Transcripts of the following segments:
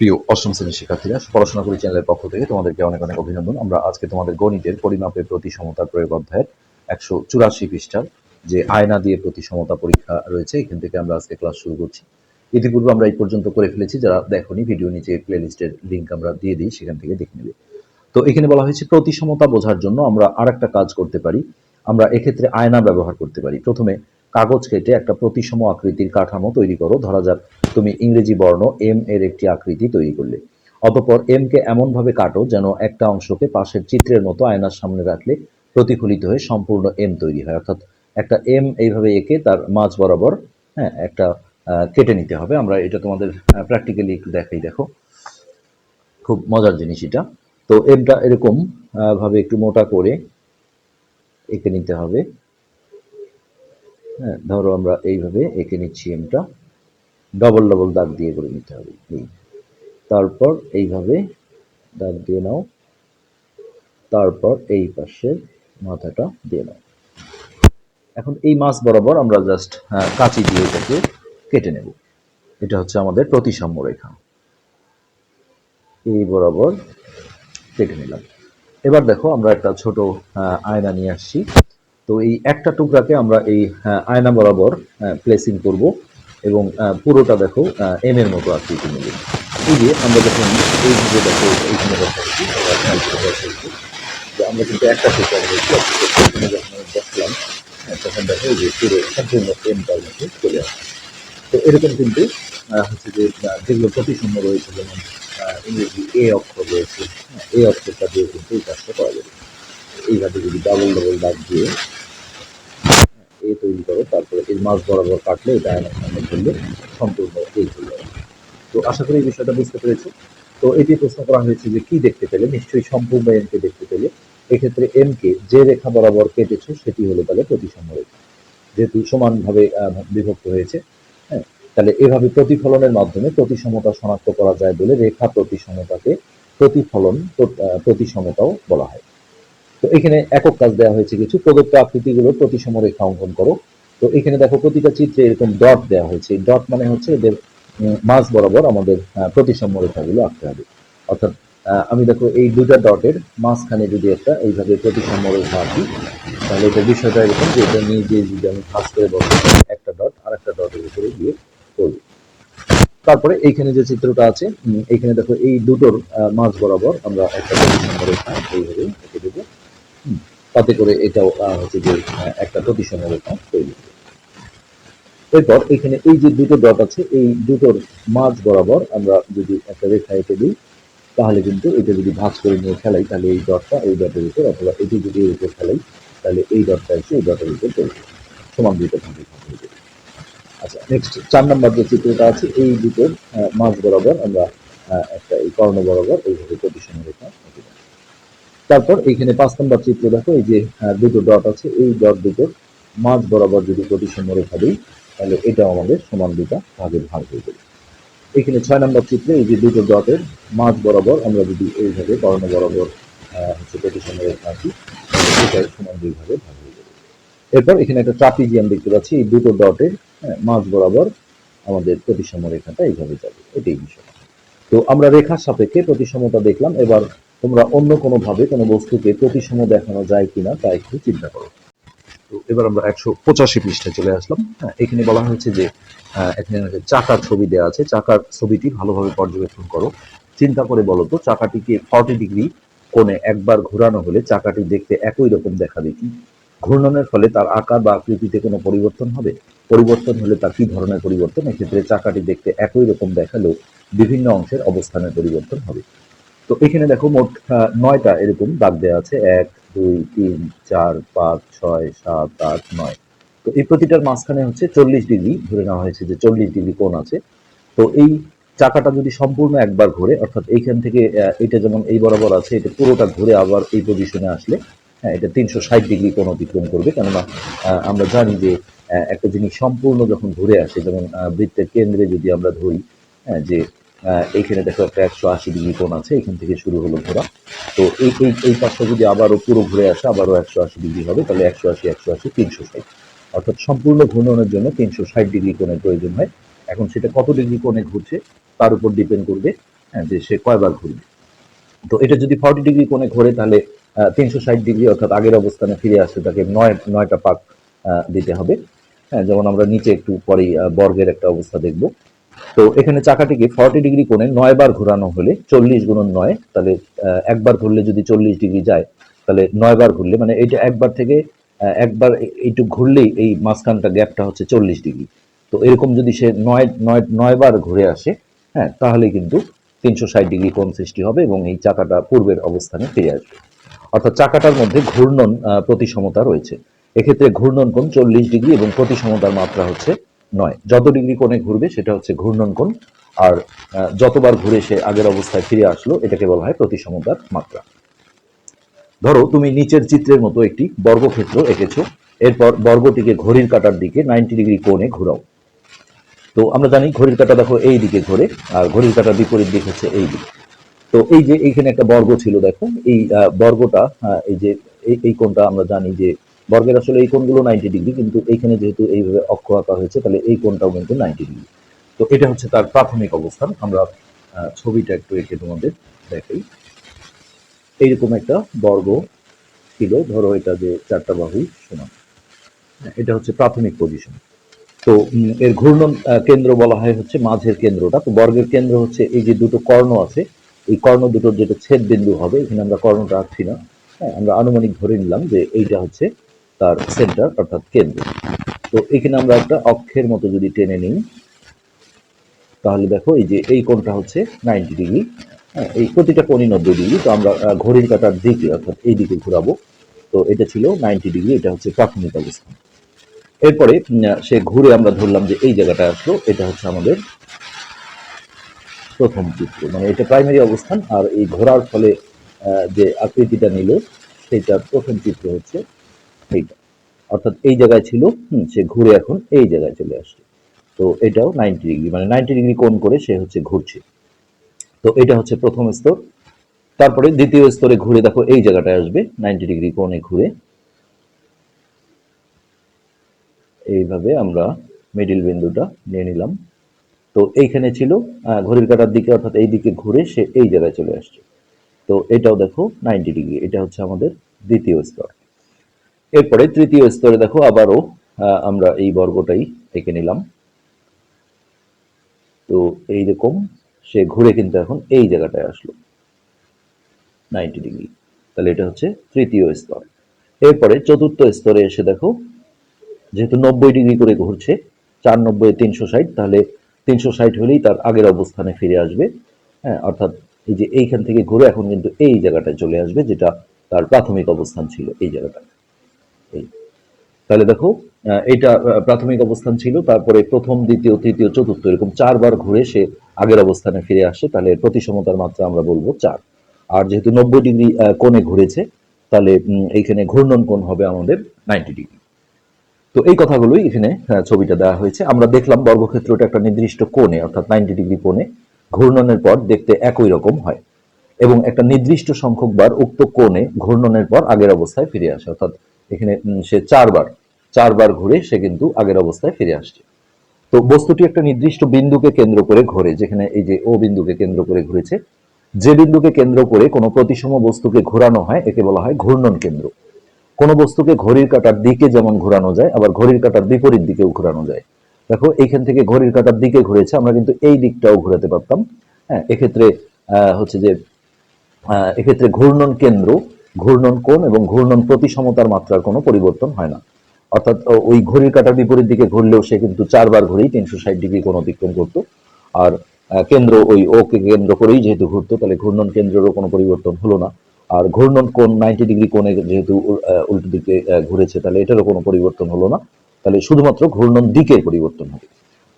প্রিয় অষ্টম শ্রেণীর শিক্ষার্থীরা, পড়াশোনা করি চ্যানেলের পক্ষ থেকে তোমাদেরকে অনেক অনেক অভিনন্দন। আমরা আজকে তোমাদের গণিতের পরিমাপের প্রতিসমতার প্রয়োগ অধ্যায়ের 184 পৃষ্ঠার যে আয়না দিয়ে প্রতিসমতা পরীক্ষা রয়েছে, এখান থেকে আমরা আজকে ক্লাস শুরু করছি। ইতিপূর্বে আমরা এই পর্যন্ত করে ফেলেছি। যারা দেখোনি, ভিডিও নিচে প্লেলিস্টের লিঙ্ক আমরা দিয়ে দিই, সেখান থেকে দেখে নেবে। তো এখানে বলা হয়েছে প্রতিসমতা বোঝার জন্য আমরা আরেকটা কাজ করতে পারি। আমরা এক্ষেত্রে আয়না ব্যবহার করতে পারি। প্রথমে কাগজ কেটে একটা প্রতিসম আকৃতির কাঠামো তৈরি করো। ধরা যাক তুমি ইংরেজি বর্ণ এম এর একটি আকৃতি তৈরি করলে। অতঃপর এম কে এমনভাবে কাটো যেন একটা অংশকে পাশের চিত্রের মতো আয়নার সামনে রাখলে প্রতিফলিত হয়ে সম্পূর্ণ এম তৈরি হয়। অর্থাৎ একটা এম এইভাবে এঁকে তার মাঝ বরাবর একটা কেটে নিতে হবে। আমরা এটা তোমাদের প্র্যাকটিক্যালি একটু দেখাই। দেখো, খুব মজার জিনিস এটা। তো এমটা এরকম ভাবে একটু মোটা করে এঁকে নিতে হবে। হ্যাঁ, ধরো আমরা এইভাবে এঁকে নিচ্ছি এমটা, ডবল ডবল দাগ দিয়ে করে নিতে হবে। তারপর এইভাবে দাগ দিয়ে নাও, তারপর এই পাশের মাথাটা দিয়ে নাও। এখন এই মাছ বরাবর আমরা জাস্ট কাঁচি দিয়ে এটাকে কেটে নেব। এটা হচ্ছে আমাদের প্রতিসাম্য রেখা। এই বরাবর কেটে নিলাম। এবার দেখো, আমরা একটা ছোট আয়না নিয়ে আসছি। তো এই একটা টুকরাকে আমরা এই আয়না বরাবর প্লেসিং করব এবং পুরোটা দেখো এম এর মতো আকৃতি নেবে। এই যে আমরা যখন এইভাবে দেখো এইখানে বসাচ্ছি, আমরা কিন্তু একটা টুকরা যখন বসলাম, তখন দেখো যে পুরো সম্পূর্ণ এমটার মধ্যে চলে আসে। তো এরকম কিন্তু হচ্ছে যে যেগুলো প্রতিসম রয়েছে, যেমন ইংরেজি এ অক্ষর রয়েছে, এই অক্ষরটা দিয়ে কিন্তু এই কাজটা করা যাবে। এইভাবে যদি ডাবল ডাবল দাগ দিয়ে এ তৈরি করো, তারপরে এর মাঝ বরাবর কাটলে এটা আয়নার সামনে ধরলে সম্পূর্ণ এই হয়ে যাবে। তো আশা করি এই বিষয়টা বুঝতে পেরেছো। তো এটি প্রশ্ন করা হয়েছে যে কি দেখতে পেলে, নিশ্চয়ই সম্পূর্ণ এম কে দেখতে পেলে। এক্ষেত্রে এম কে যে রেখা বরাবর কেটেছো সেটি হলো তাহলে প্রতিসম রেখা, যেহেতু সমানভাবে বিভক্ত হয়েছে। হ্যাঁ, তাহলে এভাবে প্রতিফলনের মাধ্যমে প্রতিসমতা শনাক্ত করা যায় বলে রেখা প্রতিসমতাকে প্রতিফলন প্রতিসমতাও বলা হয়। তো এখানে একক কাজ দেওয়া হয়েছে কিছু প্রদত্ত আকৃতিগুলো প্রতিসম রেখা অঙ্কন করো। তো এখানে দেখো প্রতিটা চিত্রে এরকম ডট দেওয়া হয়েছে। ডট মানে হচ্ছে এদের মাঝ বরাবর আমাদের প্রতিসম রেখাগুলো আঁকতে হবে। অর্থাৎ আমি দেখো এই দুটা ডটের মাঝখানে যদি একটা এইভাবে প্রতিসম রেখা আঁকি, তাহলে এটা বিষয়টা এরকম যে এটা নিয়ে গিয়ে যদি আমি ভাঁজ করে বসে একটা ডট আর একটা ডটের উপরে গিয়ে পড়বে। তারপরে এইখানে যে চিত্রটা আছে, এইখানে দেখো এই দুটোর মাঝ বরাবর আমরা একটা প্রতিসম রেখা এইভাবে এঁকে দেবো। তাতে করে এটাও হচ্ছে যে একটা প্রতিসম রেখা তৈরি হবে। এরপর এখানে এই যে দুটো ডট আছে, এই দুটোর মাঝ বরাবর আমরা যদি একটা রেখা এঁকে দিই, তাহলে কিন্তু এটা যদি ভাঁজ করে নিয়ে ফেলাই, তাহলে এই ডটটা এই ডটের উপর, অথবা এটি যদি এর উপর ফেলাই, তাহলে এই ডটটা এসে এই ডটের উপর চলবে, সমান দুটো ভাগে ভাগ হয়ে যাবে। আচ্ছা, নেক্সট 4 নম্বর যে চিত্রটা আছে, এই দুটোর মাঝ বরাবর আমরা একটা এই কর্ণ বরাবর এইভাবে প্রতিসম রেখা এঁকে দিই। তারপর এইখানে 5 নম্বর চিত্র দেখো, এই যে দুটো ডট আছে, এই ডট দুটোর মাঝ বরাবর যদি প্রতিসম রেখা দিই, তাহলে এটাও আমাদের সমান দুটা ভাগের ভাগ হয়ে যাবে। এখানে 6 নম্বর চিত্রে এই যে দুটো ডটের মাঝ বরাবর আমরা যদি এইভাবে কর্ণ বরাবর হচ্ছে প্রতিসম রেখা আঁকি, তাহলে এটাই সমান দুই ভাগে ভাগ হয়ে যাবে। এরপর এখানে একটা ট্রাপিজিয়াম দেখতে পাচ্ছি, এই দুটো ডটের মাঝ বরাবর আমাদের প্রতিসম রেখাটা এইভাবে যাবে। এটাই বিষয়। তো আমরা রেখার সাপেক্ষে প্রতিসমতা দেখলাম। এবার তোমরা অন্য কোনোভাবে কোনো বস্তুকে প্রতিসম দেখানো যায় কিনা তা একটু চিন্তা করো। তো এবার আমরা 185 পৃষ্ঠায় চলে আসলাম। এখানে বলা হয়েছে যে এখানে চাকার ছবি দেওয়া আছে। চাকার ছবিটি ভালোভাবে পর্যবেক্ষণ করো। চিন্তা করে বলো তো, চাকাটিকে 40 ডিগ্রি কোণে একবার ঘোরানো হলে চাকাটি দেখতে একই রকম দেখাবে কি? ঘূর্ণনের ফলে তার আকার বা আকৃতিতে কোনো পরিবর্তন হবে? পরিবর্তন হলে তা কি ধরনের পরিবর্তন? এক্ষেত্রে চাকাটি দেখতে একই রকম দেখালেও বিভিন্ন অংশের অবস্থানের পরিবর্তন হবে। তো এখানে দেখো মোট 9টা এরকম দাগ দেওয়া আছে। 1, 2, 3, 4, 5, 6, 7, 8, 9। তো এই প্রতিটার মাঝখানে হচ্ছে 40 ডিগ্রি ধরে নেওয়া হয়েছে যে 40 ডিগ্রি কোণ আছে। তো এই চাকাটা যদি সম্পূর্ণ একবার ঘুরে, অর্থাৎ এইখান থেকে এটা যেমন এই বরাবর আছে, এটা পুরোটা ঘুরে আবার এই পজিশনে আসলে এটা 360 ডিগ্রি কোণ অতিক্রম করবে। কেননা আমরা জানি যে একটা জিনিস সম্পূর্ণ যখন ঘুরে আসে, যেমন বৃত্তের কেন্দ্রে যদি আমরা ধরি, যে এইখানে দেখো একটা 180 ডিগ্রি কোণ আছে, এখান থেকে শুরু হলো ঘোরা। তো এই পাশটা যদি আবারও পুরো ঘুরে আসে, আবারও 180 ডিগ্রি হবে, তাহলে 180 180 360, অর্থাৎ সম্পূর্ণ ঘূর্ণনের জন্য 360 ডিগ্রি কোণের প্রয়োজন হয়। এখন সেটা কত ডিগ্রি কোণে ঘুরছে তার উপর ডিপেন্ড করবে হ্যাঁ, যে সে কয়বার ঘুরবে। তো এটা যদি 40 ডিগ্রি কোণে ঘোরে তাহলে 360 ডিগ্রি অর্থাৎ আগের অবস্থানে ফিরে আসতে তাকে নয়টা পাক দিতে হবে। হ্যাঁ, যেমন আমরা নিচে একটু পরেই বর্গের একটা অবস্থা দেখব। তো এখানে চাকাটিকে 40 ডিগ্রি কোণে 9 বার ঘোরানো হলে 40 × 9, তাহলে একবার ঘুরলে যদি 40 ডিগ্রি যায়, তাহলে 9 বার ঘুরলে মানে এইটা একবার থেকে একবার এইটুক ঘুরলেই এই মাঝখানটা গ্যাপটা হচ্ছে 40 ডিগ্রি। তো এরকম যদি সে 9 বার ঘুরে আসে, হ্যাঁ, তাহলে কিন্তু 360 ডিগ্রি কোণ সৃষ্টি হবে এবং এই চাকাটা পূর্বের অবস্থানে ফিরে আসবে। অর্থাৎ চাকাটার মধ্যে ঘূর্ণন প্রতিসমতা রয়েছে। এক্ষেত্রে ঘূর্ণন কোণ 40 ডিগ্রি এবং প্রতিসমতার মাত্রা হচ্ছে 9। যত ডিগ্রি কোণে ঘুরবে সেটা হচ্ছে ঘূর্ণন কোণ, আর যতবার ঘুরে সে আগের অবস্থায় ফিরে আসলো এটাকে বলা হয় প্রতিসমতার মাত্রা। ধরো তুমি নিচের চিত্রের মতো একটি বর্গক্ষেত্র এঁকেছো, এরপর বর্গটিকে ঘড়ির কাঁটার দিকে 90 ডিগ্রি কোণে ঘোরাও। তো আমরা জানি ঘড়ির কাঁটা দেখো এই দিকে ঘোরে, আর ঘড়ির কাঁটার বিপরীত দিক হচ্ছে এই দিক। তো এই যে এইখানে একটা বর্গ ছিল, দেখো এই বর্গটা, এই যে এই কোণটা আমরা জানি যে বর্গের আসলে এই কোণগুলো 90 ডিগ্রি, কিন্তু এইখানে যেহেতু এইভাবে অক্ষ আঁকা হয়েছে তাহলে এই কোণটাও কিন্তু 90 ডিগ্রি। তো এটা হচ্ছে তার প্রাথমিক অবস্থান। আমরা ছবিটা একটু এঁকে তোমাদের দেখাই। এইরকম একটা বর্গ ছিল, ধরো এটা যে 4টা বাহু সমান, এটা হচ্ছে প্রাথমিক পজিশন। তো এর ঘূর্ণন কেন্দ্র বলা হয় হচ্ছে মাঝের কেন্দ্রটা। তো বর্গের কেন্দ্র হচ্ছে এই যে দুটো কর্ণ আছে, এই কর্ণ দুটোর যেটা ছেদ বিন্দু হবে, এখানে আমরা কর্ণটা আঁকছি না, হ্যাঁ, আমরা আনুমানিক ধরে নিলাম যে এইটা হচ্ছে তার সেন্টার অর্থাৎ কেন্দ্র। তো এখানে আমরা একটা অক্ষের মতো যদি টেনে নিই, তাহলে দেখো এই যে এই কোণটা হচ্ছে 90 ডিগ্রি, হ্যাঁ, এই প্রতিটা কোণই 90 ডিগ্রি। তো আমরা ঘড়ির কাঁটার দিকে অর্থাৎ এই দিকে ঘোরাবো। তো এটা ছিল 90 ডিগ্রি, এটা হচ্ছে প্রাথমিক অবস্থান। এরপরে সে ঘুরে আমরা ধরলাম যে এই জায়গাটা আসলো, এটা হচ্ছে আমাদের প্রথম চিত্র, মানে এটা প্রাইমারি অবস্থান। আর এই ঘোরার ফলে যে আকৃতিটা নিল সেটা প্রথম চিত্র হচ্ছে এইটা, অর্থাৎ এই জায়গায় ছিল, সে ঘুরে এখন এই জায়গায় চলে আসছে। তো এটাও 90 ডিগ্রি, মানে 90 ডিগ্রি কোণ করে সে হচ্ছে ঘুরছে। তো এটা হচ্ছে প্রথম স্তর। তারপরে দ্বিতীয় স্তরে ঘুরে দেখো এই জায়গাটায় আসবে, 90 ডিগ্রি কোণে ঘুরে এইভাবে আমরা মিডিল বিন্দুটা নিয়ে নিলাম। তো এইখানে ছিল ঘড়ির কাঁটার দিকে অর্থাৎ এই দিকে ঘুরে সে এই জায়গায় চলে আসছে। তো এটাও দেখো 90 ডিগ্রি, এটা হচ্ছে আমাদের দ্বিতীয় স্তর। এরপরে তৃতীয় স্তরে দেখো আবারও আমরা এই বর্গটাই এঁকে নিলাম। তো এইরকম সে ঘুরে কিন্তু এখন এই জায়গাটায় আসলো 90 ডিগ্রি, তাহলে এটা হচ্ছে তৃতীয় স্তর। এরপরে চতুর্থ স্তরে এসে দেখো যেহেতু 90 ডিগ্রি করে ঘুরছে, 4 90 360, তাহলে 360 হলেই তার আগের অবস্থানে ফিরে আসবে, হ্যাঁ, অর্থাৎ এই যে এইখান থেকে ঘুরে এখন কিন্তু এই জায়গাটায় চলে আসবে যেটা তার প্রাথমিক অবস্থান ছিল, এই জায়গাটা। এই তাহলে দেখো এটা প্রাথমিক অবস্থান ছিল, তারপরে প্রথম দ্বিতীয় তৃতীয় চতুর্থ এরকম 4 বার ঘুরে সে আগের অবস্থানে ফিরে আসে, তাহলে প্রতিসমতার মাত্রা আমরা বলবো 4। আর যেহেতু 90 ডিগ্রি কোণে ঘুরেছে, তাহলে এইখানে ঘূর্ণন কোণ হবে আমাদের 90 ডিগ্রি। তো এই কথাগুলোই এখানে ছবিটা দেওয়া হয়েছে। আমরা দেখলাম বর্গক্ষেত্রটা একটা নির্দিষ্ট কোণে অর্থাৎ 90 ডিগ্রি কোণে ঘূর্ণনের পর দেখতে একই রকম হয় এবং একটা নির্দিষ্ট সংখ্যক বার উক্ত কোণে ঘূর্ণনের পর আগের অবস্থায় ফিরে আসে। অর্থাৎ এখানে সে 4বার ঘুরে সে কিন্তু আগের অবস্থায় ফিরে আসছে। তো বস্তুটি একটা নির্দিষ্ট বিন্দুকে কেন্দ্র করে ঘোরে, যেখানে এই যে ও বিন্দুকে কেন্দ্র করে ঘুরেছে। যে বিন্দুকে কেন্দ্র করে কোনো প্রতিসম বস্তুকে ঘোরানো হয় একে বলা হয় ঘূর্ণন কেন্দ্র। কোনো বস্তুকে ঘড়ির কাঁটার দিকে যেমন ঘোরানো যায়, আবার ঘড়ির কাঁটার বিপরীত দিকেও ঘোরানো যায়। দেখো এইখান থেকে ঘড়ির কাঁটার দিকে ঘুরেছে, আমরা কিন্তু এই দিকটাও ঘোরাতে পারতাম, হ্যাঁ। এক্ষেত্রে হচ্ছে যে এক্ষেত্রে ঘূর্ণন কেন্দ্র, ঘূর্ণন কোণ এবং ঘূর্ণন প্রতিসমতার মাত্রার কোনো পরিবর্তন হয় না। অর্থাৎ ওই ঘড়ির কাঁটার বিপরীত দিকে ঘুরলেও সে কিন্তু 4 বার ঘুরেই 360 ডিগ্রি কোণ অতিক্রম করতো। আর কেন্দ্র ওই ওকে কেন্দ্র করেই যেহেতু ঘুরতো, তাহলে ঘূর্ণন কেন্দ্রেরও কোনো পরিবর্তন হলো না। আর ঘূর্ণন কোণ 90 ডিগ্রি কোণে যেহেতু উল্টো দিকে ঘুরেছে, তাহলে এটারও কোনো পরিবর্তন হলো না। তাহলে শুধুমাত্র ঘূর্ণন দিকের পরিবর্তন হবে।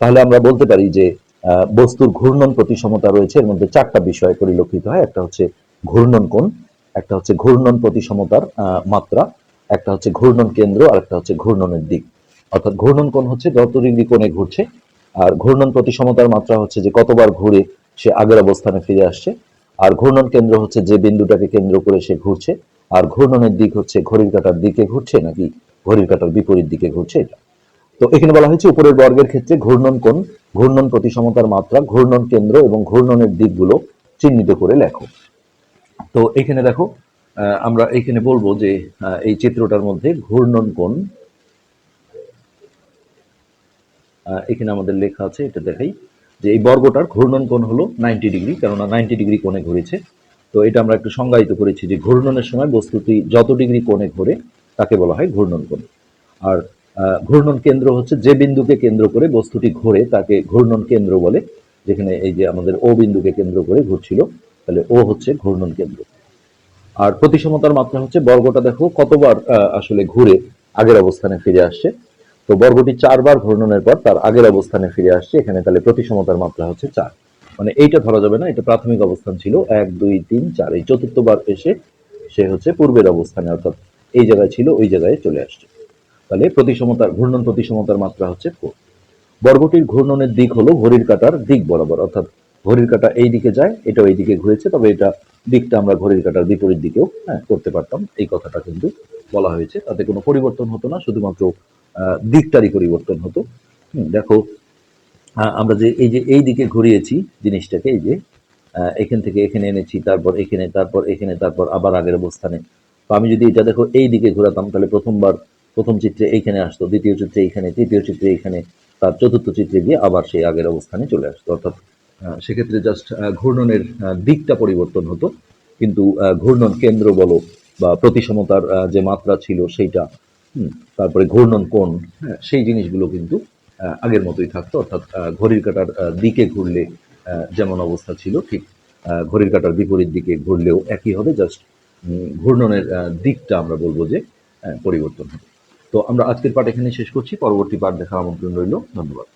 তাহলে আমরা বলতে পারি যে বস্তুর ঘূর্ণন প্রতিসমতা রয়েছে, এর মধ্যে 4টা বিষয় পরিলক্ষিত হয়। একটা হচ্ছে ঘূর্ণন কোণ, একটা হচ্ছে ঘূর্ণন প্রতিসমতার মাত্রা, একটা হচ্ছে ঘূর্ণন কেন্দ্র, আর একটা হচ্ছে ঘূর্ণনের দিক। অর্থাৎ ঘূর্ণন কোণ হচ্ছে যত ডিগ্রি কোণে ঘুরছে, আর ঘূর্ণন প্রতিসমতার মাত্রা হচ্ছে যে কতবার ঘুরে সে আগের অবস্থানে ফিরে আসছে, আর ঘূর্ণন কেন্দ্র হচ্ছে যে বিন্দুটাকে কেন্দ্র করে সে ঘুরছে, আর ঘূর্ণনের দিক হচ্ছে ঘড়ির কাঁটার দিকে ঘুরছে নাকি ঘড়ির কাঁটার বিপরীত দিকে ঘুরছে, এটা। তো এখানে বলা হয়েছে উপরের বর্গের ক্ষেত্রে ঘূর্ণন কোণ, ঘূর্ণন প্রতিসমতার মাত্রা, ঘূর্ণন কেন্দ্র এবং ঘূর্ণনের দিকগুলো চিহ্নিত করে লেখো। তো এখানে দেখো আমরা এখানে বলবো যে এই চিত্রটার মধ্যে ঘূর্ণন কোণ, এখানে আমাদের লেখা আছে, এটা দেখাই যে এই বর্গটার ঘূর্ণন কোণ হলো 90 ডিগ্রি, কেননা 90 ডিগ্রি কোণে ঘুরেছে। তো এটা আমরা একটু সংজ্ঞায়িত করেছি যে ঘূর্ণনের সময় বস্তুটি যত ডিগ্রি কোণে ঘোরে তাকে বলা হয় ঘূর্ণন কোণ। আর ঘূর্ণন কেন্দ্র হচ্ছে যে বিন্দুকে কেন্দ্র করে বস্তুটি ঘোরে তাকে ঘূর্ণন কেন্দ্র বলে। যেখানে এই যে আমাদের ও বিন্দুকে কেন্দ্র করে ঘুরছিল, তাহলে ও হচ্ছে ঘূর্ণন কেন্দ্র। আর প্রতিসমতার মাত্রা হচ্ছে বর্গটা দেখো কতবার আসলে ঘুরে আগের অবস্থানে ফিরে আসছে। তো বর্গটি 4 বার ঘূর্ণনের পর তার আগের অবস্থানে ফিরে আসছে, এখানে তাহলে প্রতিসমতার মাত্রা হচ্ছে 4। মানে এইটা ধরা যাবে না, এটা প্রাথমিক অবস্থান ছিল 1 2 3 4, এই চতুর্থবার এসে সে হচ্ছে পূর্বের অবস্থানে, অর্থাৎ এই জায়গায় ছিল ওই জায়গায় চলে আসছে। তাহলে প্রতিসমতার ঘূর্ণন প্রতিসমতার মাত্রা হচ্ছে 4। বর্গটির ঘূর্ণনের দিক হলো ঘড়ির কাঁটার দিক বরাবর, অর্থাৎ ঘড়ির কাঁটা এই দিকে যায়, এটাও এই দিকে ঘুরেছে, তবে এটা দিকটা আমরা ঘড়ির কাঁটার বিপরীত দিকেও করতে পারতাম, এই কথাটা কিন্তু বলা হয়েছে। তাতে কোনো পরিবর্তন হতো না, শুধুমাত্র দিকটারই পরিবর্তন হতো। দেখো আমরা যে এই দিকে ঘুরিয়েছি জিনিসটাকে, এই যে এখান থেকে এখানে এনেছি, তারপর এখানে, তারপর এখানে, তারপর আবার আগের অবস্থানে। তো আমি যদি এটা দেখো এই দিকে ঘোরাতাম, তাহলে প্রথম চিত্রে এইখানে আসতো, দ্বিতীয় চিত্রে এইখানে, তৃতীয় চিত্রে এইখানে, তার চতুর্থ চিত্রে গিয়ে আবার সেই আগের অবস্থানে চলে আসতো। অর্থাৎ সেক্ষেত্রে জাস্ট ঘূর্ণনের দিকটা পরিবর্তন হতো, কিন্তু ঘূর্ণন কেন্দ্র বলো বা প্রতিসমতার যে মাত্রা ছিল সেইটা, তারপরে ঘূর্ণন কোণ, সেই জিনিসগুলো কিন্তু আগের মতোই থাকতো। অর্থাৎ ঘড়ির কাঁটার দিকে ঘুরলে যেমন অবস্থা ছিল, ঠিক ঘড়ির কাঁটার বিপরীত দিকে ঘুরলেও একই হবে, জাস্ট ঘূর্ণনের দিকটা আমরা বলবো যে পরিবর্তন হবে। তো আমরা আজকের পাঠ এখানে শেষ করছি, পরবর্তী পাঠ দেখার আমন্ত্রণ রইল। ধন্যবাদ।